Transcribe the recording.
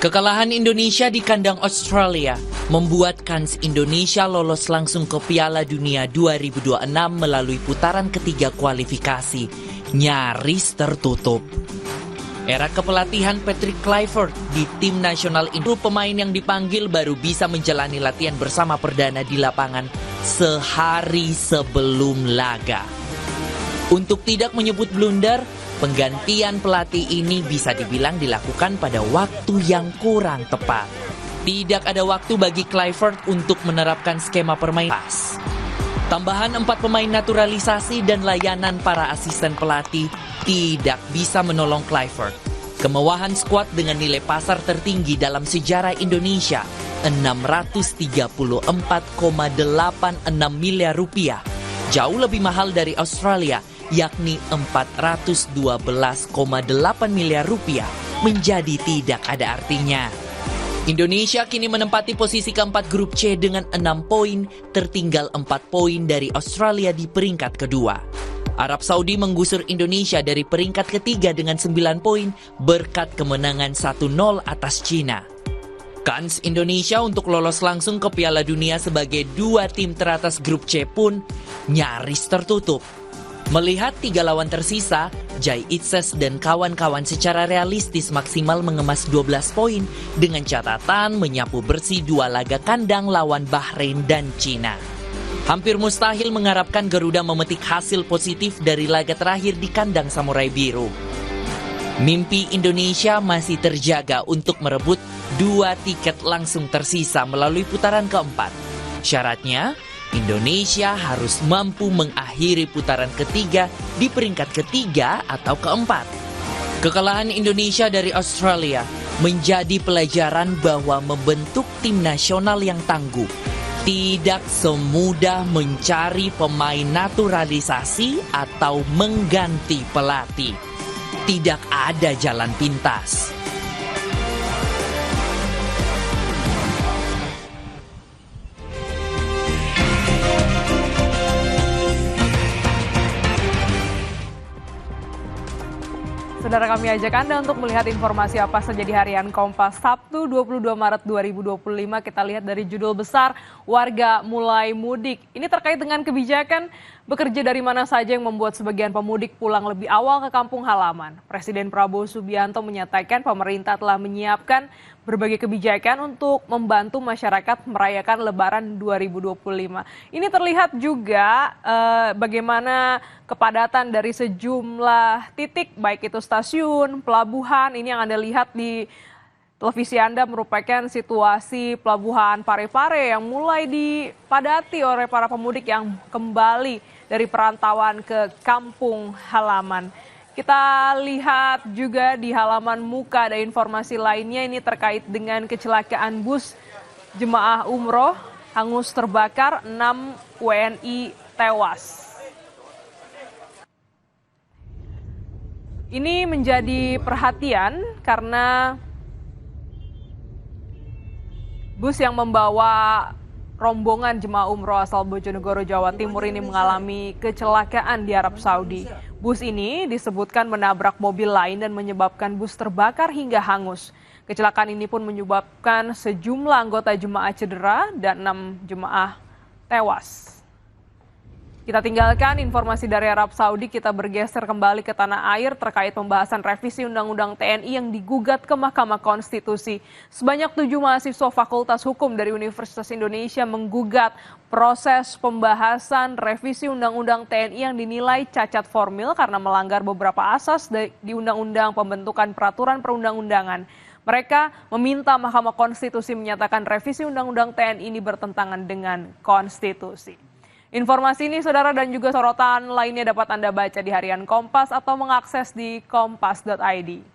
Kekalahan Indonesia di kandang Australia membuat kans Indonesia lolos langsung ke Piala Dunia 2026 melalui putaran ketiga kualifikasi nyaris tertutup. Era kepelatihan Patrick Kluivert di tim nasional Indonesia, pemain yang dipanggil baru bisa menjalani latihan bersama perdana di lapangan sehari sebelum laga. Untuk tidak menyebut blunder, penggantian pelatih ini bisa dibilang dilakukan pada waktu yang kurang tepat. Tidak ada waktu bagi Kluivert untuk menerapkan skema permainan pas. Tambahan 4 pemain naturalisasi dan layanan para asisten pelatih tidak bisa menolong Kluivert. Kemewahan skuad dengan nilai pasar tertinggi dalam sejarah Indonesia, 634,86 miliar rupiah, jauh lebih mahal dari Australia, yakni 412,8 miliar rupiah, menjadi tidak ada artinya. Indonesia kini menempati posisi keempat grup C dengan 6 poin, tertinggal 4 poin dari Australia di peringkat kedua. Arab Saudi menggusur Indonesia dari peringkat ketiga dengan 9 poin berkat kemenangan 1-0 atas Cina. Kans Indonesia untuk lolos langsung ke Piala Dunia sebagai 2 tim teratas grup C pun nyaris tertutup. Melihat 3 lawan tersisa, Jai Itses dan kawan-kawan secara realistis maksimal mengemas 12 poin dengan catatan menyapu bersih 2 laga kandang lawan Bahrain dan Cina. Hampir mustahil mengharapkan Garuda memetik hasil positif dari laga terakhir di kandang Samurai Biru. Mimpi Indonesia masih terjaga untuk merebut 2 tiket langsung tersisa melalui putaran keempat. Syaratnya, Indonesia harus mampu mengakhiri putaran ketiga di peringkat ketiga atau keempat. Kekalahan Indonesia dari Australia menjadi pelajaran bahwa membentuk tim nasional yang tangguh tidak semudah mencari pemain naturalisasi atau mengganti pelatih. Tidak ada jalan pintas. Saudara, kami ajak Anda untuk melihat informasi apa saja di harian Kompas Sabtu 22 Maret 2025. Kita lihat dari judul besar, warga mulai mudik. Ini terkait dengan kebijakan bekerja dari mana saja yang membuat sebagian pemudik pulang lebih awal ke kampung halaman. Presiden Prabowo Subianto menyatakan pemerintah telah menyiapkan berbagai kebijakan untuk membantu masyarakat merayakan Lebaran 2025. Ini terlihat juga bagaimana kepadatan dari sejumlah titik, baik itu stasiun, pelabuhan. Ini yang Anda lihat di televisi Anda merupakan situasi pelabuhan Parepare yang mulai dipadati oleh para pemudik yang kembali dari perantauan ke kampung halaman. Kita lihat juga di halaman muka ada informasi lainnya, ini terkait dengan kecelakaan bus jemaah umroh hangus terbakar, 6 WNI tewas. Ini menjadi perhatian karena bus yang membawa rombongan jemaah umroh asal Bojonegoro, Jawa Timur ini mengalami kecelakaan di Arab Saudi. Bus ini disebutkan menabrak mobil lain dan menyebabkan bus terbakar hingga hangus. Kecelakaan ini pun menyebabkan sejumlah anggota jemaah cedera dan 6 jemaah tewas. Kita tinggalkan informasi dari Arab Saudi, kita bergeser kembali ke tanah air terkait pembahasan revisi Undang-Undang TNI yang digugat ke Mahkamah Konstitusi. Sebanyak 7 mahasiswa Fakultas Hukum dari Universitas Indonesia menggugat proses pembahasan revisi Undang-Undang TNI yang dinilai cacat formil karena melanggar beberapa asas di Undang-Undang Pembentukan Peraturan Perundang-undangan. Mereka meminta Mahkamah Konstitusi menyatakan revisi Undang-Undang TNI ini bertentangan dengan konstitusi. Informasi ini, saudara, dan juga sorotan lainnya dapat Anda baca di harian Kompas atau mengakses di kompas.id.